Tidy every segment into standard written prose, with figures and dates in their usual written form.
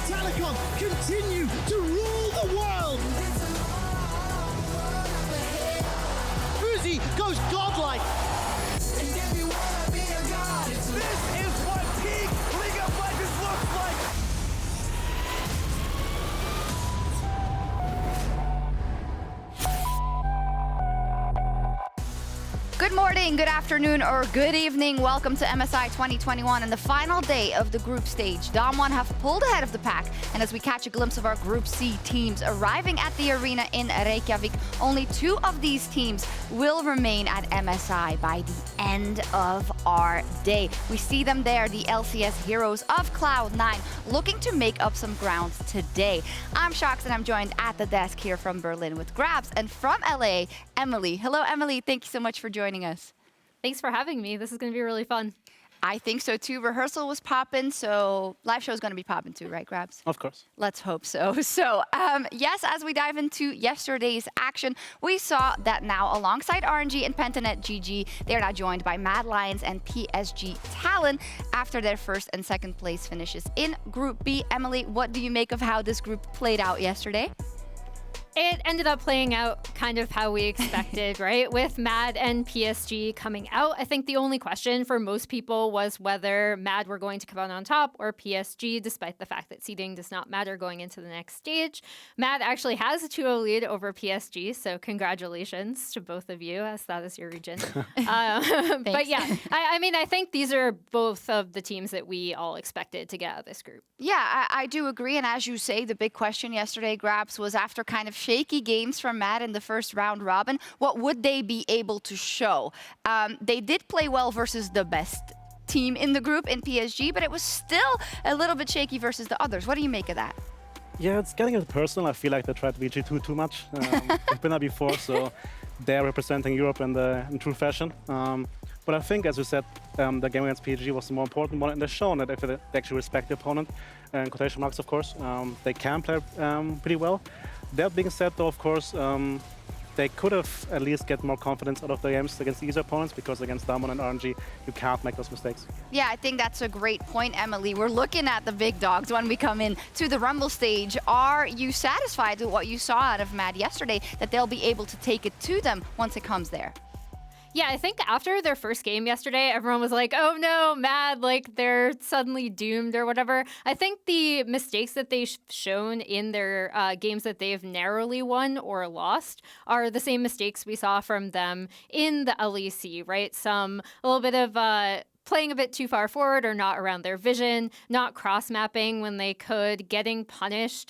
Talon continue to rule the world. Uzi goes godlike. This is what peak League of Legends looks like. Good morning, good afternoon, or good evening. Welcome to MSI 2021 and the final day of the group stage. Dam1 have pulled ahead of the pack, and as we catch a glimpse of our Group C teams arriving at the arena in Reykjavik, only 2 of these teams will remain at MSI by the end of our day. We see them there, the LCS heroes of Cloud9, looking to make up some ground today. I'm Sjokz, and I'm joined at the desk here from Berlin with Grabbz, and from LA, Emily. Hello, Emily. Thank you so much for joining us. Thanks for having me. This is going to be really fun. I think so too. Rehearsal was popping, so live show is going to be popping too, right, Grabbz? Of course. Let's hope so. Yes, as we dive into yesterday's action, we saw that now alongside RNG and Pentanet GG, they are now joined by Mad Lions and PSG Talon after their first and second place finishes in Group B. Emily, what do you make of how this group played out yesterday? It ended up playing out kind of how we expected, right? With Mad and PSG coming out. I think the only question for most people was whether Mad were going to come out on top or PSG, despite the fact that seeding does not matter going into the next stage. Mad actually has a 2-0 lead over PSG, so congratulations to both of you, as that is your region. But yeah, I think these are both of the teams that we all expected to get out of this group. Yeah, I do agree. And as you say, the big question yesterday, Grabbz, was after kind of shaky games from Mad in the first round robin, what would they be able to show? They did play well versus the best team in the group in PSG, but it was still a little bit shaky versus the others. What do you make of that? Yeah, it's getting a bit personal. I feel like they tried to be G2 too much. I've been there before, so they're representing Europe in true fashion. But I think, as you said, the game against PSG was the more important one, and they've shown that if they actually respect the opponent, in quotation marks, of course, they can play pretty well. That being said, though, of course, they could have at least get more confidence out of the games against easier opponents, because against Dam1 and RNG, you can't make those mistakes. Yeah, I think that's a great point, Emily. We're looking at the big dogs when we come in to the Rumble stage. Are you satisfied with what you saw out of Mad yesterday, that they'll be able to take it to them once it comes there? Yeah, I think after their first game yesterday, everyone was like, oh no, Mad, like they're suddenly doomed or whatever. I think the mistakes that they've shown in their games that they've narrowly won or lost are the same mistakes we saw from them in the LEC, right? A little bit of playing a bit too far forward or not around their vision, not cross-mapping when they could, getting punished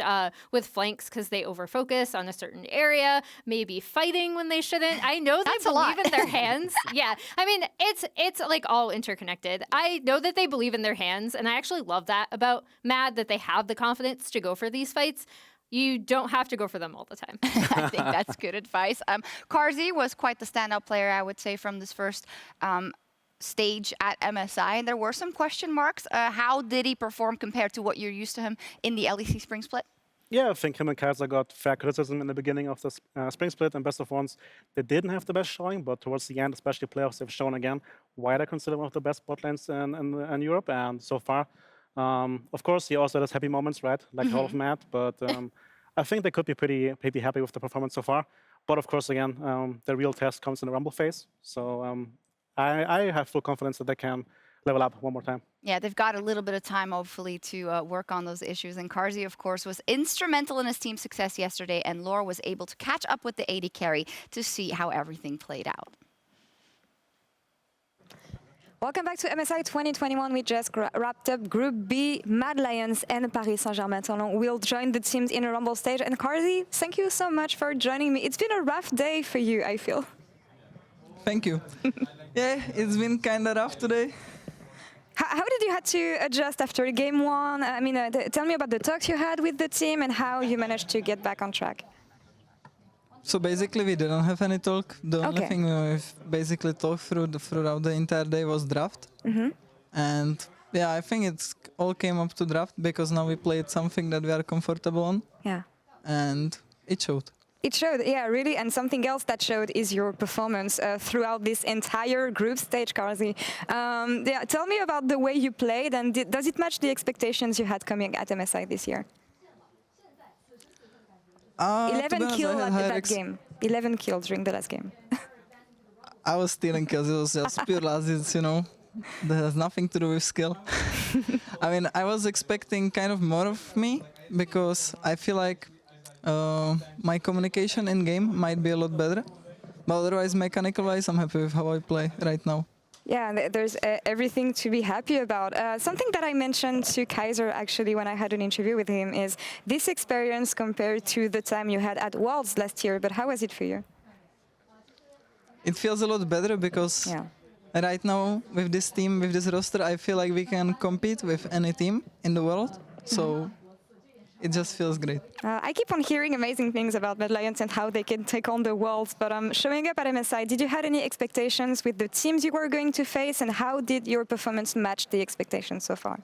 with flanks because they overfocus on a certain area, maybe fighting when they shouldn't. I know they believe in their hands. Yeah, I mean, it's like all interconnected. I know that they believe in their hands, and I actually love that about Mad, that they have the confidence to go for these fights. You don't have to go for them all the time. I think that's good advice. Carzzy was quite the standout player, I would say, from this first stage at MSI, and there were some question marks. How did he perform compared to what you're used to him in the LEC Spring Split? Yeah, I think him and Carzzy got fair criticism in the beginning of the Spring Split and Best of Ones. They didn't have the best showing, but towards the end, especially playoffs, they've shown again why they're considered one of the best bot lanes in Europe, and so far. Of course, he also has happy moments, right? Like all of Mad, but I think they could be pretty happy with the performance so far. But of course, again, the real test comes in the Rumble phase. So I have full confidence that they can level up one more time. Yeah, they've got a little bit of time, hopefully, to work on those issues. And Carzzy, of course, was instrumental in his team's success yesterday, and Laure was able to catch up with the AD carry to see how everything played out. Welcome back to MSI 2021. We just wrapped up Group B. Mad Lions and Paris Saint-Germain Talon will join the teams in a Rumble stage. And Carzzy, thank you so much for joining me. It's been a rough day for you, I feel. Thank you. Yeah, it's been kind of rough today. How did you have to adjust after game one? I mean, tell me about the talks you had with the team and how you managed to get back on track. So basically, we didn't have any talk. The only thing we've basically talked throughout the entire day was draft. And yeah, I think it's all came up to draft because now we played something that we are comfortable on. Yeah. And it showed. It showed, yeah, really. And something else that showed is your performance throughout this entire group stage, Carzzy. Yeah, tell me about the way you played, and does it match the expectations you had coming at MSI this year? 11 kills at that game. 11 kills during the last game. I was stealing kills. It was just pure laziness, you know. That has nothing to do with skill. I mean, I was expecting kind of more of me because I feel like my communication in game might be a lot better. But otherwise, mechanical-wise, I'm happy with how I play right now. Yeah, there's everything to be happy about. Something that I mentioned to Kaiser actually when I had an interview with him is this experience compared to the time you had at Worlds last year. But how was it for you? It feels a lot better because right now with this team, with this roster, I feel like we can compete with any team in the world. So it just feels great. I keep on hearing amazing things about Mad Lions and how they can take on the worlds, but showing up at MSI, did you have any expectations with the teams you were going to face, and how did your performance match the expectations so far?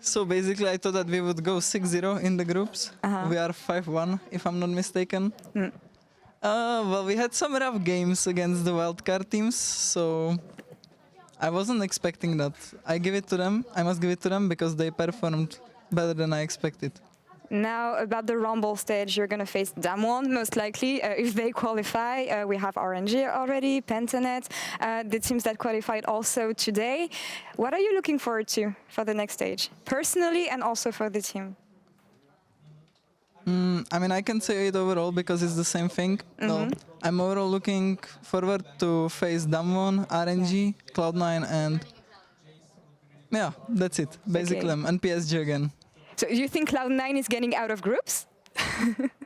So basically, I thought that we would go 6-0 in the groups. We are 5-1, if I'm not mistaken. Well, we had some rough games against the wildcard teams, so I wasn't expecting that. I give it to them. I must give it to them because they performed better than I expected. Now, about the Rumble stage, you're going to face Damwon, most likely, if they qualify. We have RNG already, Pentanet, the teams that qualified also today. What are you looking forward to for the next stage, personally and also for the team? I mean, I can say it overall because it's the same thing. No, I'm overall looking forward to face Damwon, RNG, Cloud9, and yeah, that's it, basically, and PSG again. So you think Cloud9 is getting out of groups?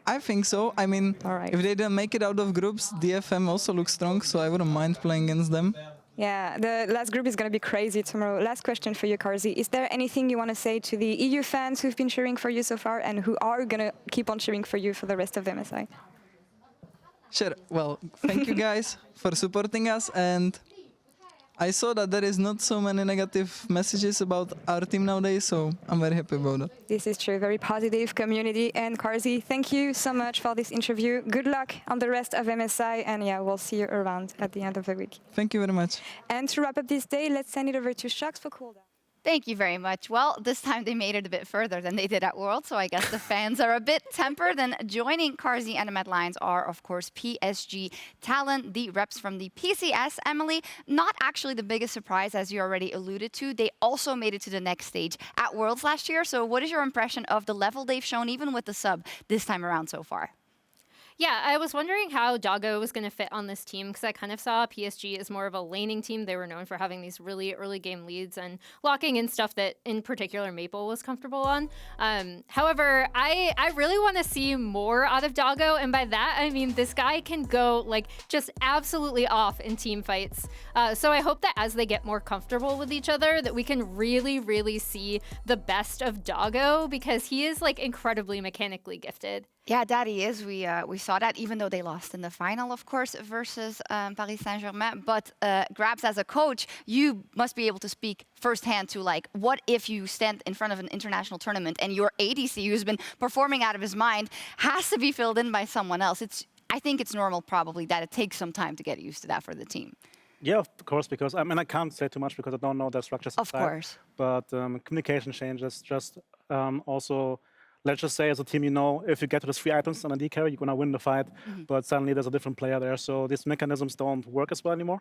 I think so. I mean, if they don't make it out of groups, DFM also looks strong, so I wouldn't mind playing against them. Yeah, the last group is going to be crazy tomorrow. Last question for you, Carzzy. Is there anything you want to say to the EU fans who've been cheering for you so far and who are going to keep on cheering for you for the rest of the MSI? Sure. Well, thank you guys for supporting us, and I saw that there is not so many negative messages about our team nowadays, so I'm very happy about that. This is true. Very positive community. And Carzzy, thank you so much for this interview. Good luck on the rest of MSI, and yeah, we'll see you around at the end of the week. Thank you very much. And to wrap up this day, let's send it over to Sjokz for cooldown. Thank you very much. Well, this time they made it a bit further than they did at World, so I guess the fans are a bit tempered. And joining Carzzy and the Mad Lions are, of course, PSG Talon, the reps from the PCS. Emily, not actually the biggest surprise, as you already alluded to. They also made it to the next stage at Worlds last year. So what is your impression of the level they've shown, even with the sub, this time around so far? Yeah, I was wondering how Doggo was going to fit on this team because I kind of saw PSG as more of a laning team. They were known for having these really early game leads and locking in stuff that, in particular, Maple was comfortable on. However, I really want to see more out of Doggo, and by that, I mean this guy can go like just absolutely off in team fights. So I hope that as they get more comfortable with each other, that we can really, really see the best of Doggo because he is like incredibly mechanically gifted. Yeah, that he is. We saw that, even though they lost in the final, of course, versus Paris Saint-Germain. But Grabbz, as a coach, you must be able to speak firsthand to, like, what if you stand in front of an international tournament and your ADC, who's been performing out of his mind, has to be filled in by someone else? I think it's normal, probably, that it takes some time to get used to that for the team. Yeah, of course, because I mean, I can't say too much because I don't know their structures. Of course. But communication changes, just also... Let's just say as a team, you know, if you get to the 3 items on a D carry, you're going to win the fight. But suddenly there's a different player there. So these mechanisms don't work as well anymore.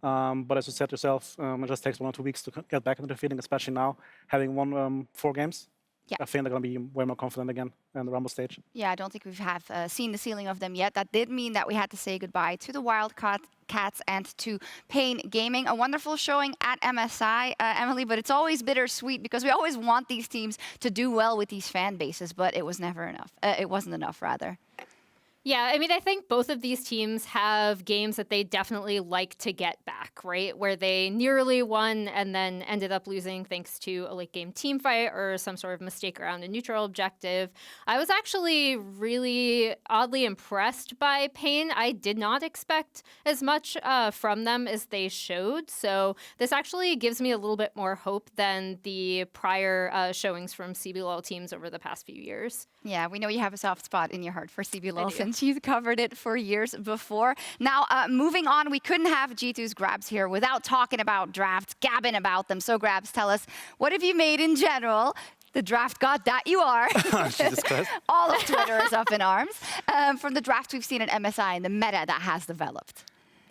But as you said yourself, it just takes 1 or 2 weeks to get back into the feeling, especially now, having won 4 games. Yeah. I think they're going to be way more confident again in the Rumble stage. Yeah, I don't think we have seen the ceiling of them yet. That did mean that we had to say goodbye to the Wildcats and to Pain Gaming. A wonderful showing at MSI, Emily, but it's always bittersweet because we always want these teams to do well with these fan bases, but it was never enough. It wasn't enough, rather. Yeah, I mean, I think both of these teams have games that they definitely like to get back, right? Where they nearly won and then ended up losing thanks to a late game team fight or some sort of mistake around a neutral objective. I was actually really oddly impressed by Pain. I did not expect as much from them as they showed. So this actually gives me a little bit more hope than the prior showings from CBLOL teams over the past few years. Yeah, we know you have a soft spot in your heart for CBLOL since you've covered it for years before. Now, moving on, we couldn't have G2's Grabbz here without talking about drafts, gabbing about them. So Grabbz, tell us, what have you made in general? The draft god that you are. Jesus Christ. All of Twitter is up in arms. From the drafts we've seen at MSI and the meta that has developed.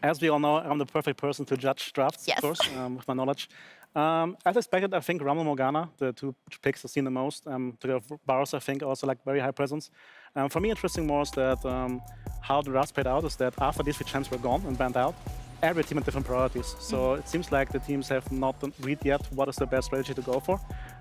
As we all know, I'm the perfect person to judge drafts, Yes. of course, with my knowledge. As expected, I think Rumble Morgana, the two picks I've seen the most. To Bars, I think, also like very high presence. For me, interesting more is that how the drafts played out is that after these three champs were gone and banned out, every team had different priorities. So it seems like the teams have not read yet what is the best strategy to go for.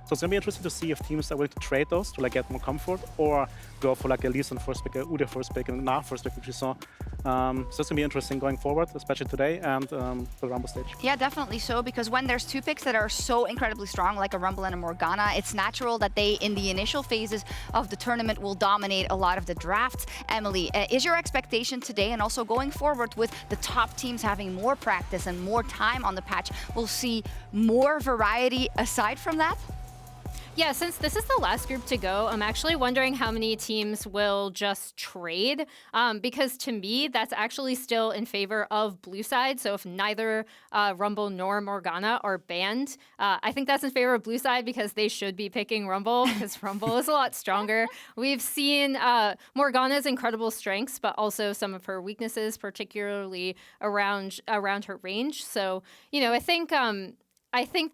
So it's going to be interesting to see if teams are willing to trade those to like get more comfort or go for like a Lee Sin first pick, a Udyr first pick, and Na first pick, which we saw. So it's going to be interesting going forward, especially today and the Rumble stage. Yeah, definitely so, because when there's two picks that are so incredibly strong, like a Rumble and a Morgana, it's natural that they, in the initial phases of the tournament, will dominate a lot of the drafts. Emily, is your expectation today and also going forward with the top teams having more practice and more time on the patch, we'll see more variety aside from that? Yeah, since this is the last group to go, I'm actually wondering how many teams will just trade, because to me, that's actually still in favor of blue side. So if neither Rumble nor Morgana are banned, I think that's in favor of blue side because they should be picking Rumble because Rumble is a lot stronger. We've seen Morgana's incredible strengths, but also some of her weaknesses, particularly around her range. So, you know, I think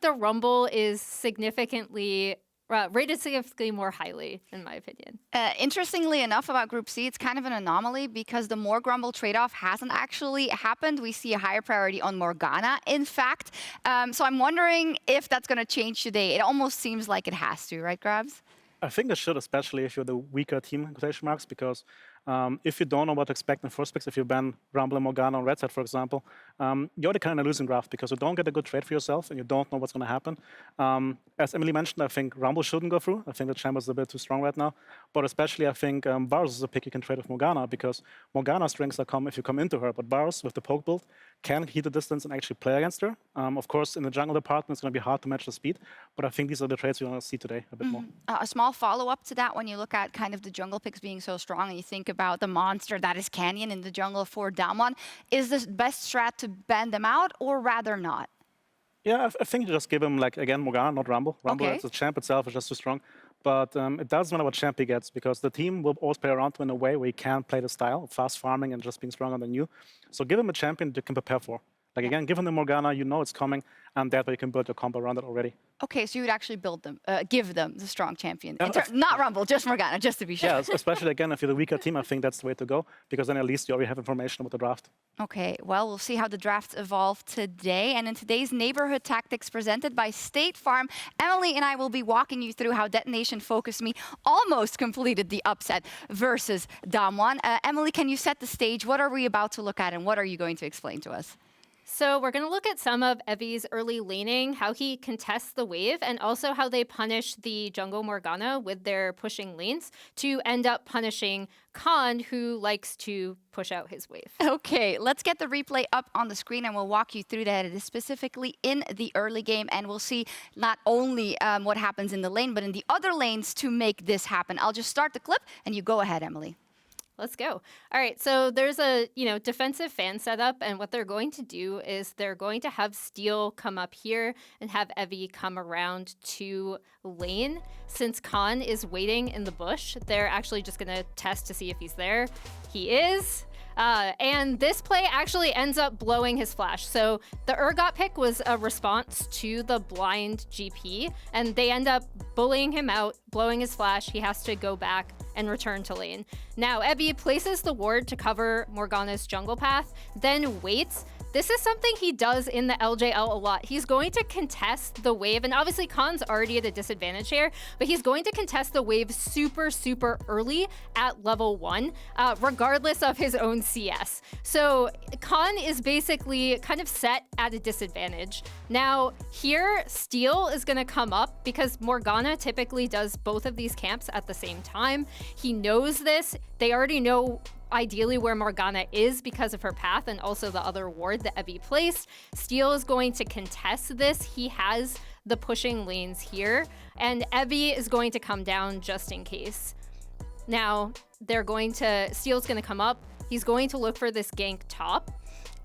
the Rumble is significantly rated significantly more highly, in my opinion. Interestingly enough, about Group C, it's kind of an anomaly because the Morg Rumble trade-off hasn't actually happened. We see a higher priority on Morgana, in fact. So I'm wondering if that's going to change today. It almost seems like it has to, right, Grabbz? I think it should, especially if you're the weaker team, in quotation marks, because if you don't know what to expect in first picks, if you ban Rumble and Morgana on red side, for example, you're the kind of losing graph because you don't get a good trade for yourself and you don't know what's going to happen. As Emily mentioned, I think Rumble shouldn't go through. I think the chamber is a bit too strong right now. But especially, I think Varus is a pick you can trade with Morgana because Morgana's strengths come if you come into her. But Varus, with the poke build, can heat the distance and actually play against her. Of course, in the jungle department, it's going to be hard to match the speed. But I think these are the trades we want to see today a bit more. A small follow-up to that, when you look at kind of the jungle picks being so strong and you think about the monster that is Canyon in the jungle for Damwon, is the best strat to ban them out or rather not? Yeah, I think you just give him, like, again, Morgana, not Rumble. Rumble, Okay. as a champ itself, is just too strong. But it doesn't matter what champ he gets because the team will always play around him in a way where he can play the style of fast farming and just being stronger than you. So give him a champion you can prepare for. Like, again, give him the Morgana, you know it's coming, and that way you can build your combo around it already. Okay, so you would actually build them, give them the strong champion. Not Rumble, just Morgana, just to be sure. Yeah, especially, again, if you're the weaker team, I think that's the way to go, because then at least you already have information about the draft. Okay, well, we'll see how the drafts evolve today. And in today's Neighborhood Tactics presented by State Farm, Emily and I will be walking you through how Detonation FocusMe almost completed the upset versus Damwon. Emily, can you set the stage? What are we about to look at and what are you going to explain to us? So we're going to look at some of Evi's early laning, how he contests the wave, and also how they punish the jungle Morgana with their pushing lanes to end up punishing Khan, who likes to push out his wave. Okay, let's get the replay up on the screen and we'll walk you through that. It is specifically in the early game and we'll see not only what happens in the lane, but in the other lanes to make this happen. I'll just start the clip and you go ahead, Emily. Let's go. All right, so there's a defensive fan setup, and what they're going to do is they're going to have Steel come up here and have Evi come around to lane. Since Khan is waiting in the bush, they're actually just going to test to see if he's there. He is. And this play actually ends up blowing his flash. So the Urgot pick was a response to the blind GP, and they end up bullying him out, blowing his flash. He has to go back and return to lane. Now, Evi places the ward to cover Morgana's jungle path, then waits. this is something he does in the LJL a lot. He's going to contest the wave, and obviously Khan's already at a disadvantage here, but he's going to contest the wave super, super early at level 1, regardless of his own CS. So Khan is basically kind of set at a disadvantage. Now here, Steel is going to come up because Morgana typically does both of these camps at the same time. He knows this. They already know ideally where Morgana is because of her path and also the other ward that Evie placed. Steel is going to contest this. He has the pushing lanes here, and Evie is going to come down just in case. Now, Steel's going to come up. He's going to look for this gank top.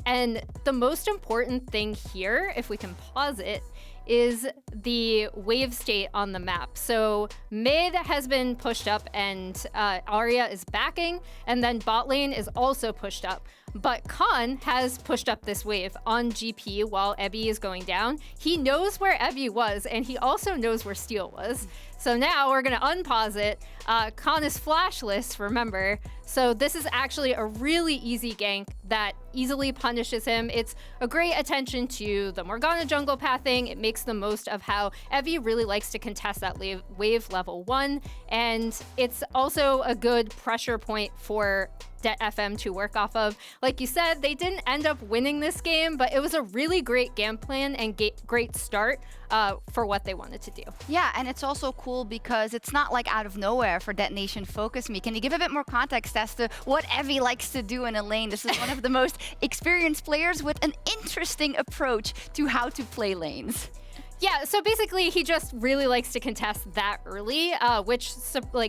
And the most important thing here, if we can pause it, is the wave state on the map. So mid has been pushed up and Arya is backing, and then bot lane is also pushed up. But Khan has pushed up this wave on GP while Evie is going down. He knows where Evie was, and he also knows where Steel was. So now we're gonna unpause it. Khan is flashless, remember. So this is actually a really easy gank that easily punishes him. It's a great attention to the Morgana jungle pathing. It makes the most of how Evie really likes to contest that wave level 1. And it's also a good pressure point for DetFM to work off of. Like you said, they didn't end up winning this game, but it was a really great game plan and great start for what they wanted to do. Yeah, and it's also cool because it's not like out of nowhere for Detonation FocusMe. Can you give a bit more context as to what Evie likes to do in a lane? This is one of the most experienced players with an interesting approach to how to play lanes. Yeah, so basically he just really likes to contest that early, which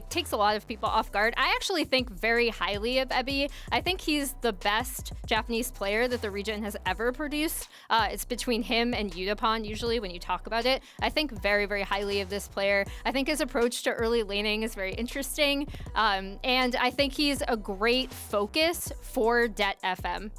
takes a lot of people off guard. I actually think very highly of Evie. I think he's the best Japanese player that the region has ever produced. It's between him and Yutapon usually when you talk about it. I think very, very highly of this player. I think his approach to early laning is very interesting. And I think he's a great focus for DetFM.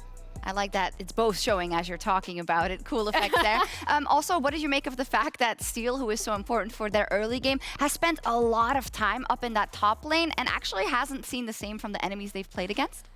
I like that it's both showing as you're talking about it. Cool effect there. Also, what did you make of the fact that Steel, who is so important for their early game, has spent a lot of time up in that top lane and actually hasn't seen the same from the enemies they've played against?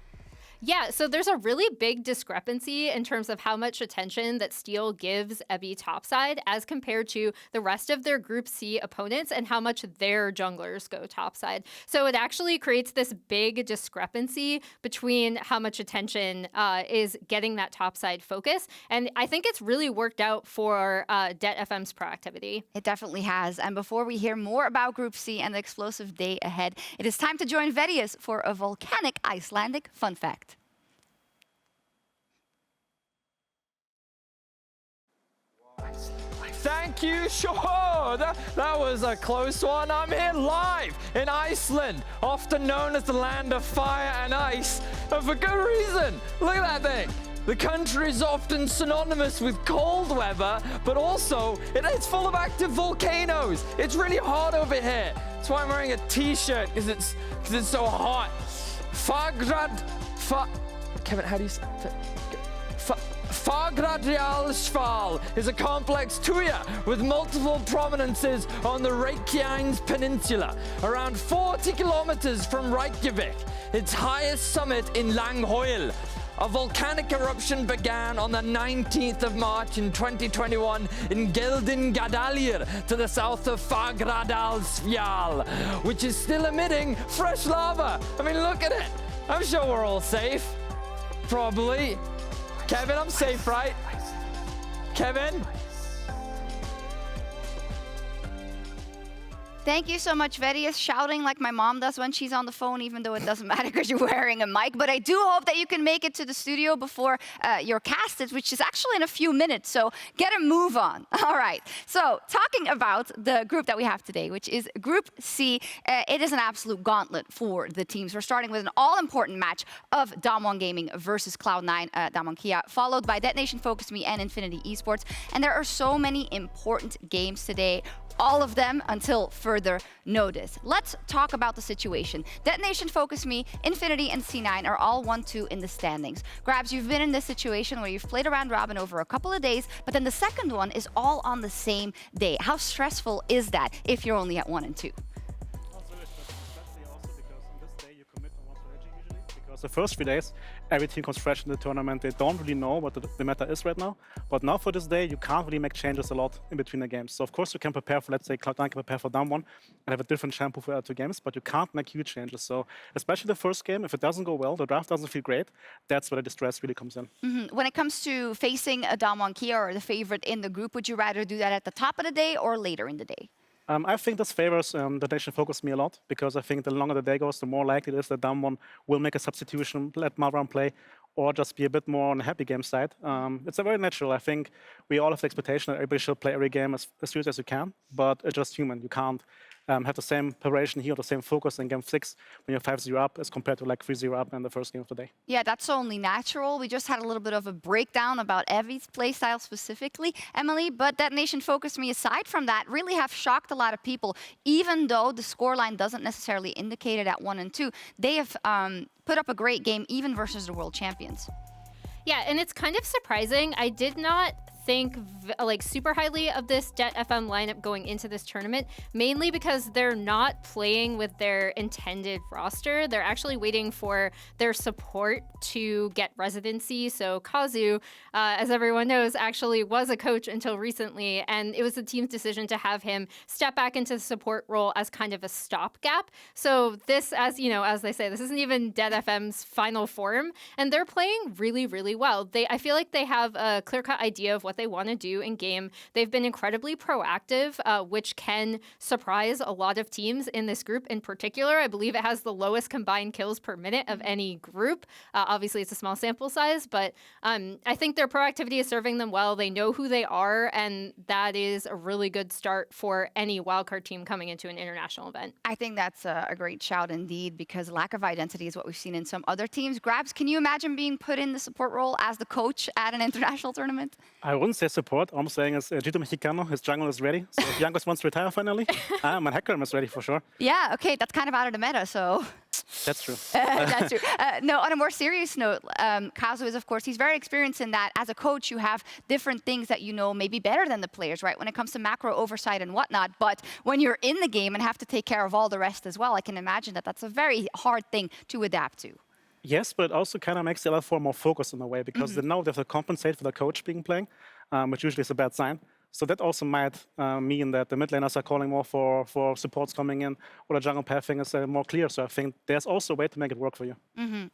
Yeah, so there's a really big discrepancy in terms of how much attention that Steel gives Evie topside as compared to the rest of their Group C opponents and how much their junglers go topside. So it actually creates this big discrepancy between how much attention is getting that topside focus. And I think it's really worked out for DetFM's proactivity. It definitely has. And before we hear more about Group C and the explosive day ahead, it is time to join Verius for a volcanic Icelandic fun fact. Thank you, sure. That was a close one. I'm here live in Iceland, often known as the land of fire and ice, and for good reason. Look at that thing. The country is often synonymous with cold weather, but also it's full of active volcanoes. It's really hot over here. That's why I'm wearing a t-shirt, because it's so hot. Kevin, how do you say it? Fagradalsfjall is a complex tuya with multiple prominences on the Reykjanes Peninsula, around 40 kilometers from Reykjavik, its highest summit in Langhoil. A volcanic eruption began on the 19th of March in 2021 in Geldingadalur to the south of Fagradalsfjall, which is still emitting fresh lava. I mean, look at it. I'm sure we're all safe. Probably. Kevin, I'm safe, right? Kevin? Thank you so much, Verius, shouting like my mom does when she's on the phone, even though it doesn't matter because you're wearing a mic. But I do hope that you can make it to the studio before you're casted, which is actually in a few minutes. So get a move on. All right. So talking about the group that we have today, which is Group C, it is an absolute gauntlet for the teams. We're starting with an all-important match of Damwon Gaming versus Cloud9, Damwon Kia, followed by Detonation FocusMe and Infinity Esports. And there are so many important games today, all of them until further notice. Let's talk about the situation. Detonation FocusMe, Infinity, and C9 are all 1-2 in the standings. Grabbz, you've been in this situation where you've played a round robin over a couple of days, but then the second one is all on the same day. How stressful is that if you're only at 1 and 2? Also, especially also because on this day you commit on one strategy usually, because Because the first 3 days, every team comes fresh in the tournament. They don't really know what the meta is right now. But now for this day, you can't really make changes a lot in between the games. So of course you can prepare for, let's say, Cloud9 can prepare for down one and have a different shampoo for 2 games, but you can't make huge changes. So especially the first game, if it doesn't go well, the draft doesn't feel great, that's where the distress really comes in. When it comes to facing a Damwon Kia or the favorite in the group, would you rather do that at the top of the day or later in the day? I think this favors Detonation FocusMe a lot, because I think the longer the day goes, the more likely it is that Down1 will make a substitution, let Malrun play, or just be a bit more on the happy game side. It's a very natural. I think we all have the expectation that everybody should play every game as serious as you can, but it's just human. You can't have the same preparation here, the same focus in game 6 when you're 5-0 up as compared to like 3-0 up in the first game of the day. Yeah, that's only natural. We just had a little bit of a breakdown about Evie's playstyle specifically, Emily, but Detonation FocusMe, aside from that, really have shocked a lot of people. Even though the scoreline doesn't necessarily indicate it at 1 and 2, they have put up a great game even versus the world champions. Yeah, and it's kind of surprising. I did not think like super highly of this Det FM lineup going into this tournament, mainly because they're not playing with their intended roster. They're actually waiting for their support to get residency. So Carzzy, as everyone knows, actually was a coach until recently, and it was the team's decision to have him step back into the support role as kind of a stopgap. So this, as you know, as they say, this isn't even Det FM's final form, and they're playing really, really well. I feel like they have a clear-cut idea of what they want to do in game. They've been incredibly proactive, which can surprise a lot of teams in this group in particular. I believe it has the lowest combined kills per minute of any group. Obviously, it's a small sample size, but I think their proactivity is serving them well. They know who they are, and that is a really good start for any wildcard team coming into an international event. I think that's a great shout indeed, because lack of identity is what we've seen in some other teams. Grabbz, can you imagine being put in the support role as the coach at an international tournament? I wouldn't say support. All I'm saying is Gito Mexicano, his jungle is ready. So if Youngest wants to retire finally, my Hecarim is ready for sure. Yeah, okay, that's kind of out of the meta, so... That's true. That's true. No, on a more serious note, Carzzy is, of course, he's very experienced in that. As a coach, you have different things that you know maybe better than the players, right? When it comes to macro oversight and whatnot. But when you're in the game and have to take care of all the rest as well, I can imagine that that's a very hard thing to adapt to. Yes, but it also kind of makes the LF4 more focused in a way, because they know they have to compensate for the coach being playing, which usually is a bad sign. So that also might mean that the mid laners are calling more for supports coming in, or the jungle pathing is more clear. So I think there's also a way to make it work for you.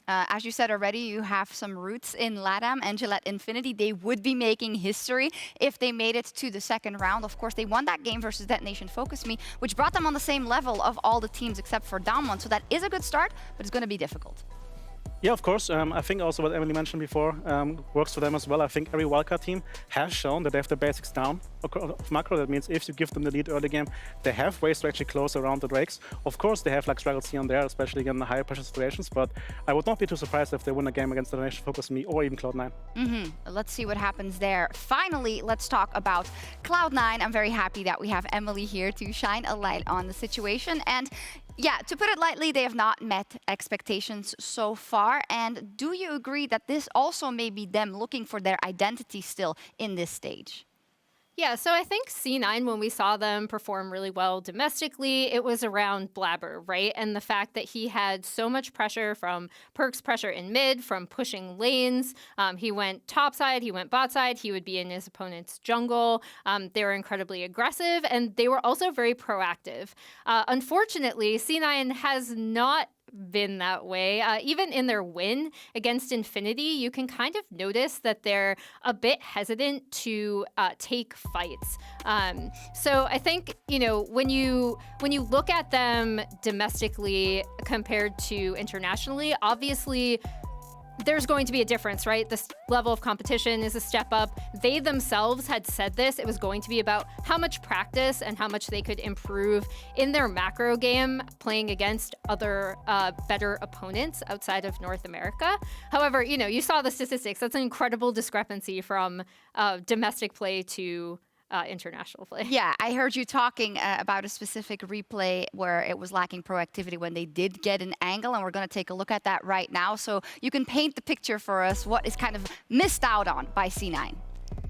As you said already, you have some roots in LATAM and Gillette Infinity. They would be making history if they made it to the second round. Of course, they won that game versus Detonation FocusMe, which brought them on the same level of all the teams except for Down1. So that is a good start, but it's going to be difficult. Yeah, of course. I think also what Emily mentioned before works for them as well. I think every wildcard team has shown that they have the basics down of macro. That means if you give them the lead early game, they have ways to actually close around the Drakes. Of course, they have like struggles here and there, especially in the higher pressure situations, but I would not be too surprised if they win a game against Detonation FocusMe or even Cloud9. Let's see what happens there. Finally, let's talk about Cloud9. I'm very happy that we have Emily here to shine a light on the situation. And yeah, to put it lightly, they have not met expectations so far. And do you agree that this also may be them looking for their identity still in this stage? Yeah, so I think C9, when we saw them perform really well domestically, it was around Blabber, right? And the fact that he had so much pressure from Perk's pressure in mid, from pushing lanes. He went top side, he went bot side, he would be in his opponent's jungle. They were incredibly aggressive, and they were also very proactive. Unfortunately, C9 has not been that way. Even in their win against Infinity, you can kind of notice that they're a bit hesitant to take fights. So I think, you know, when you look at them domestically compared to internationally, obviously there's going to be a difference, right? This level of competition is a step up. They themselves had said this. It was going to be about how much practice and how much they could improve in their macro game playing against other better opponents outside of North America. However, you know, you saw the statistics. That's an incredible discrepancy from domestic play to international play. Yeah, I heard you talking about a specific replay where it was lacking proactivity when they did get an angle, and we're going to take a look at that right now. So you can paint the picture for us what is kind of missed out on by C9.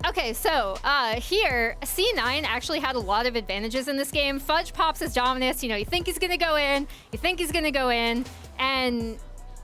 Okay, so here, C9 actually had a lot of advantages in this game. Fudge pops his dominus. You know, you think he's going to go in, you think he's going to go in, and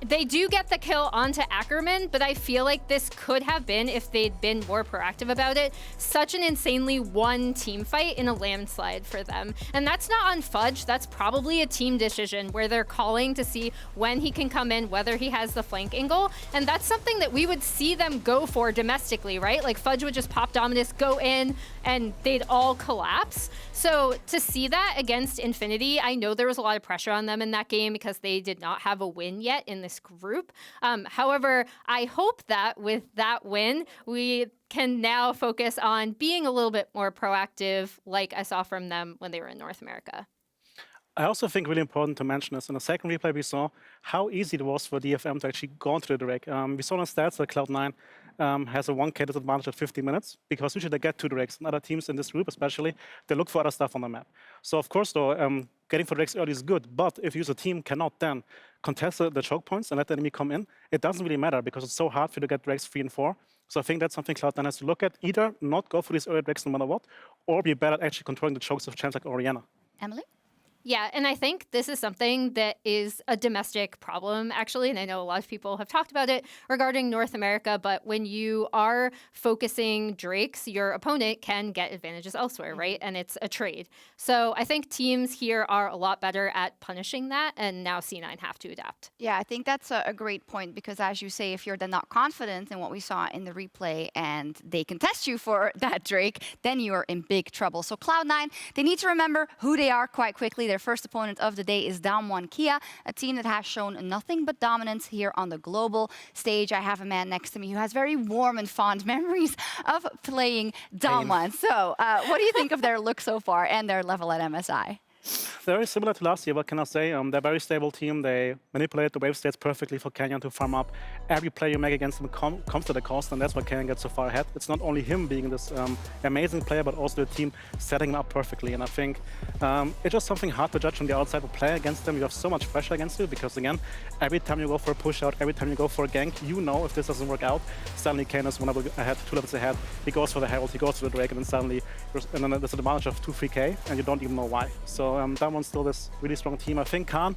They do get the kill onto Ackerman, but I feel like this could have been, if they'd been more proactive about it, such an insanely won team fight in a landslide for them. And that's not on Fudge, that's probably a team decision where they're calling to see when he can come in, whether he has the flank angle. And that's something that we would see them go for domestically, right? Like Fudge would just pop Dominus, go in, and they'd all collapse. So to see that against Infinity, I know there was a lot of pressure on them in that game because they did not have a win yet in this group. However, I hope that with that win, we can now focus on being a little bit more proactive, like I saw from them when they were in North America. I also think really important to mention is in the second replay we saw how easy it was for DFM to actually go into the Drake. We saw in the stats that Cloud9 has a 1K disadvantage at 50 minutes because usually they get 2 Drakes. And other teams in this group especially, they look for other stuff on the map. So of course though, getting for Drakes early is good, but if you as a team cannot then contest the choke points and let the enemy come in, it doesn't really matter because it's so hard for you to get Drakes 3 and 4. So I think that's something Cloud9 has to look at. Either not go for these early Drakes no matter what, or be better at actually controlling the chokes of champs like Orianna. Emily? Yeah, and I think this is something that is a domestic problem, actually, and I know a lot of people have talked about it regarding North America, but when you are focusing Drakes, your opponent can get advantages elsewhere, right? And it's a trade. So I think teams here are a lot better at punishing that, and now C9 have to adapt. Yeah, I think that's a great point because, as you say, if you're then not confident in what we saw in the replay and they contest you for that Drake, then you are in big trouble. So Cloud9, they need to remember who they are quite quickly. Their first opponent of the day is Damwon Kia, a team that has shown nothing but dominance here on the global stage. I have a man next to me who has very warm and fond memories of playing Damwon. So what do you think of their look so far and their level at MSI? Very similar to last year, what can I say? They're a very stable team. They manipulate the wave states perfectly for Canyon to farm up. Every player you make against them comes to the cost, and that's why Canyon gets so far ahead. It's not only him being this amazing player, but also the team setting him up perfectly. And I think it's just something hard to judge from the outside. To play against them, you have so much pressure against you because, again, every time you go for a push out, every time you go for a gank, you know if this doesn't work out, suddenly Canyon is 1 level ahead, 2 levels ahead. He goes for the Herald, he goes for the Drake, and then suddenly there's an advantage of 2-3K, and you don't even know why. So that one's still this really strong team. I think Khan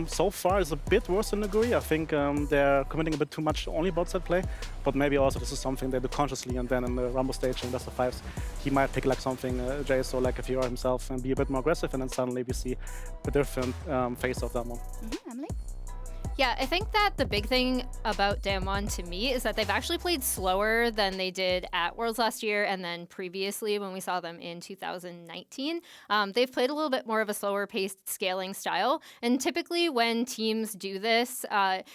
so far is a bit worse than Naguri. I think they're committing a bit too much to only bot side play, but maybe also this is something they do consciously, and then in the Rumble stage and best of fives, he might pick like something JSO like a VR himself and be a bit more aggressive, and then suddenly we see a different face of that one. Emily? Yeah, I think that the big thing about Damwon to me is that they've actually played slower than they did at Worlds last year and then previously when we saw them in 2019. They've played a little bit more of a slower paced scaling style. And typically when teams do this,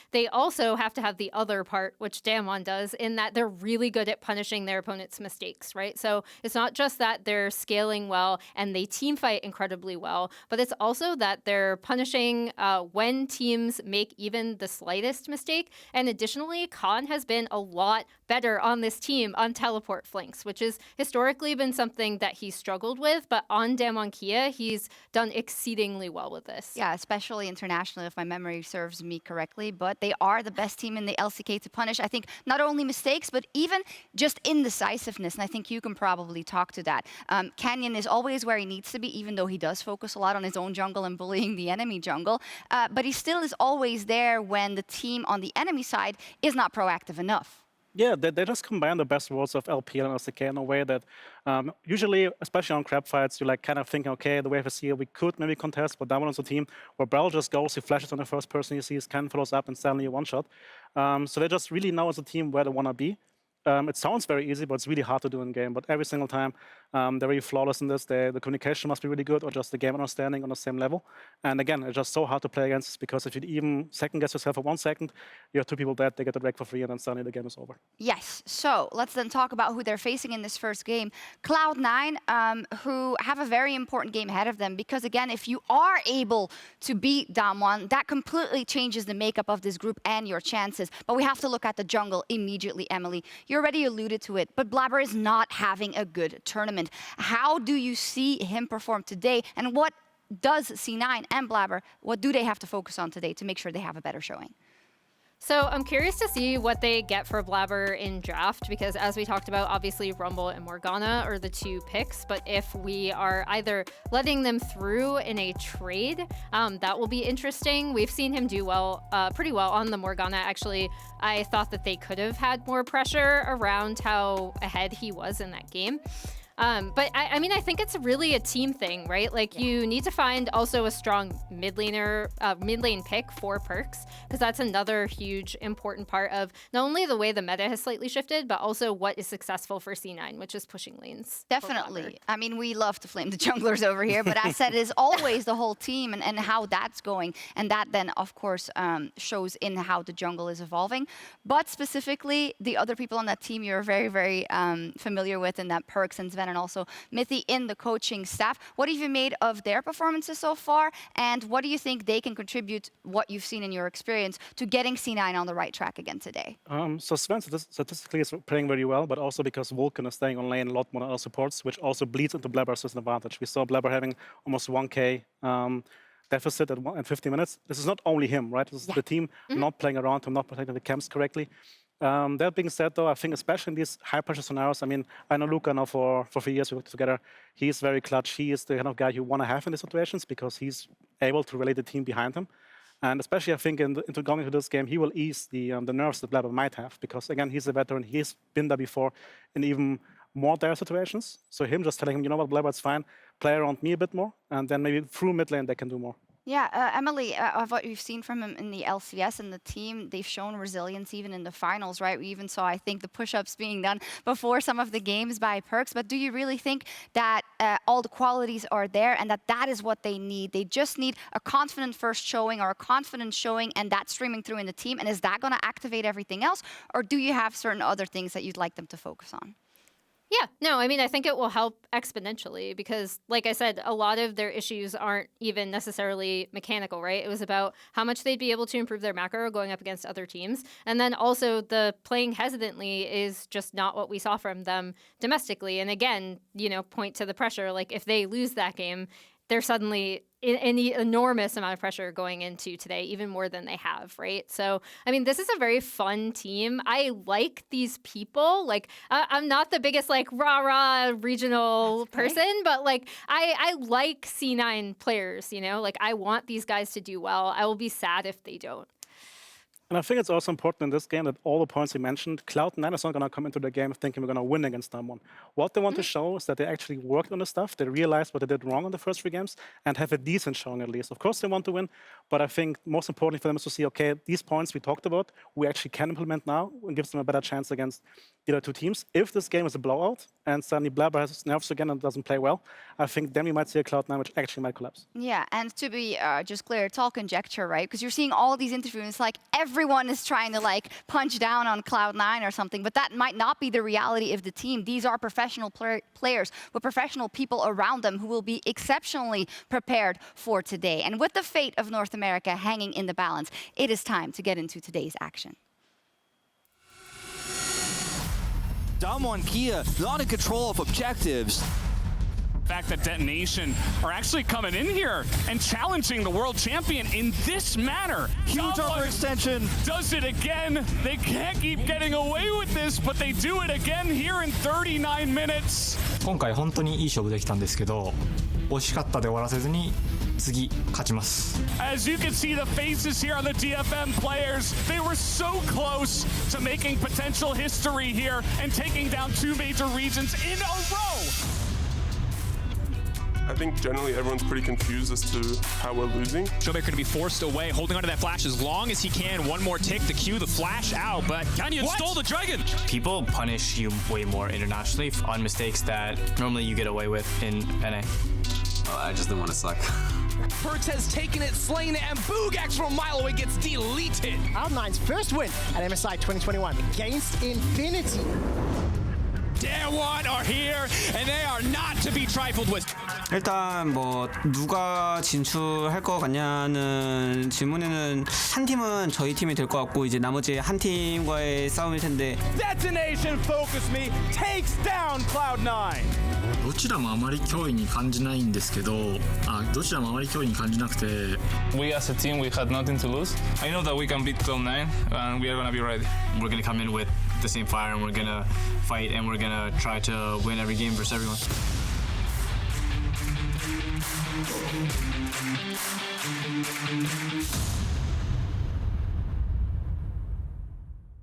they also have to have the other part, which Damwon does, in that they're really good at punishing their opponent's mistakes, right? So it's not just that they're scaling well and they team fight incredibly well, but it's also that they're punishing when teams make even the slightest mistake. And additionally, Khan has been a lot better on this team on teleport flanks, which has historically been something that he's struggled with. But on Damwon Kia, he's done exceedingly well with this. Yeah, especially internationally, if my memory serves me correctly. But they are the best team in the LCK to punish, I think, not only mistakes, but even just indecisiveness. And I think you can probably talk to that. Canyon is always where he needs to be, even though he does focus a lot on his own jungle and bullying the enemy jungle. But he still is always there when the team on the enemy side is not proactive enough. Yeah, they just combine the best worlds of LPL and LCK in a way that usually, especially on crab fights, you like kind of think, okay, the wave is here, we could maybe contest, but that one is a team where Brawl just goes, he flashes on the first person he sees, Ken follows up, and suddenly a one-shot. So they just really know as a team where they want to be. It sounds very easy, but it's really hard to do in game. But every single time, they're really flawless in this. The communication must be really good, or just the game understanding on the same level. And again, it's just so hard to play against this because if you even second guess yourself for 1 second, you have 2 people dead, they get the Drake for free, and then suddenly the game is over. Yes, so let's then talk about who they're facing in this first game. Cloud9, who have a very important game ahead of them because, again, if you are able to beat Damwon, that completely changes the makeup of this group and your chances. But we have to look at the jungle immediately, Emily. You already alluded to it, but Blabber is not having a good tournament. How do you see him perform today, and what does C9 and Blabber, what do they have to focus on today to make sure they have a better showing? So I'm curious to see what they get for Blabber in draft, because as we talked about, obviously Rumble and Morgana are the 2 picks, but if we are either letting them through in a trade, that will be interesting. We've seen him do well, pretty well on the Morgana. Actually, I thought that they could have had more pressure around how ahead he was in that game. But I mean, I think it's really a team thing, right? Like you need to find also a strong mid lane pick for Perkz, because that's another huge important part of not only the way the meta has slightly shifted, but also what is successful for C9, which is pushing lanes. Definitely. I mean, we love to flame the junglers over here, but as said, it is always the whole team and how that's going. And that then, of course, shows in how the jungle is evolving. But specifically, the other people on that team you're very, very familiar with, in that Perkz and Sven and also Mithy in the coaching staff. What have you made of their performances so far? And what do you think they can contribute, what you've seen in your experience, to getting C9 on the right track again today? So Sven statistically is playing very well, but also because Vulcan is staying on lane a lot more than other supports, which also bleeds into Blabber's advantage. We saw Blabber having almost 1k deficit at 50 minutes. This is not only him, right? This is the team not playing around him, not protecting the camps correctly. That being said, though, I think especially in these high-pressure scenarios, I mean, I know Luca now for 3 years, we worked together. He's very clutch. He is the kind of guy you want to have in these situations because he's able to relay the team behind him. And especially, I think, into going into this game, he will ease the nerves that Blabber might have because, again, he's a veteran. He's been there before in even more dire situations. So him just telling him, you know what, Blabber, it's fine. Play around me a bit more, and then maybe through mid lane they can do more. Yeah, Emily, of what you've seen from him in the LCS and the team, they've shown resilience even in the finals, right? We even saw, I think, the push-ups being done before some of the games by Perkz. But do you really think that all the qualities are there and that is what they need? They just need a confident first showing or a confident showing and that streaming through in the team. And is that going to activate everything else? Or do you have certain other things that you'd like them to focus on? Yeah, no, I mean, I think it will help exponentially because, like I said, a lot of their issues aren't even necessarily mechanical, right? It was about how much they'd be able to improve their macro going up against other teams. And then also the playing hesitantly is just not what we saw from them domestically. And again, you know, point to the pressure. Like if they lose that game, they're suddenly in the enormous amount of pressure going into today, even more than they have, right? So, I mean, this is a very fun team. I like these people. Like, I'm not the biggest, like, rah-rah regional person, but, like, I like C9 players, you know? Like, I want these guys to do well. I will be sad if they don't. And I think it's also important in this game that all the points you mentioned, Cloud9 is not going to come into the game thinking we're going to win against someone. What they want to show is that they actually worked on the stuff, they realized what they did wrong in the first 3 games, and have a decent showing at least. Of course they want to win, but I think most importantly for them is to see, okay, these points we talked about, we actually can implement now and gives them a better chance against the other 2 teams. If this game is a blowout and suddenly Blabber has nerves again and doesn't play well, I think then we might see a Cloud9 which actually might collapse. Yeah, and to be just clear, it's all conjecture, right? Because you're seeing all these interviews, it's like everyone is trying to like punch down on Cloud9 or something, but that might not be the reality of the team. These are professional players with professional people around them who will be exceptionally prepared for today. And with the fate of North America hanging in the balance, it is time to get into today's action. Damo and Kia not in control of objectives. The fact that Detonation are actually coming in here and challenging the world champion in this manner. Huge overextension. Does it again. They can't keep getting away with this, but they do it again here in 39 minutes. 今回本当にいい勝負できたんですけど、惜しかったで終わらせずに次勝ちます。 As you can see the faces here on the DFM players, they were so close to making potential history here and taking down 2 major regions in a row. I think generally everyone's pretty confused as to how we're losing. Sjokz going to be forced away, holding onto that flash as long as he can. One more tick to cue the flash out, but Canyon stole the dragon. People punish you way more internationally on mistakes that normally you get away with in NA. Oh, I just didn't want to suck. Perkz has taken it, slain it, and Boogax from a mile away gets deleted. Cloud9's first win at MSI 2021 against Infinity. One are here, and they are not to be trifled with. 일단 뭐 누가 진출할 것 같냐는 질문에는 한 팀은 저희 팀이 될 것 같고 이제 나머지 한 팀과의 싸움일 텐데. Detonation FocusMe takes down Cloud9. どちらもあまり脅威に感じないんですけど、どちらもあまり脅威に感じなくて。We as a team, we had nothing to lose. I know that we can beat Cloud9, and we are gonna be ready. We're gonna come in with the same fire, and we're gonna fight, and we're gonna try to win every game versus everyone.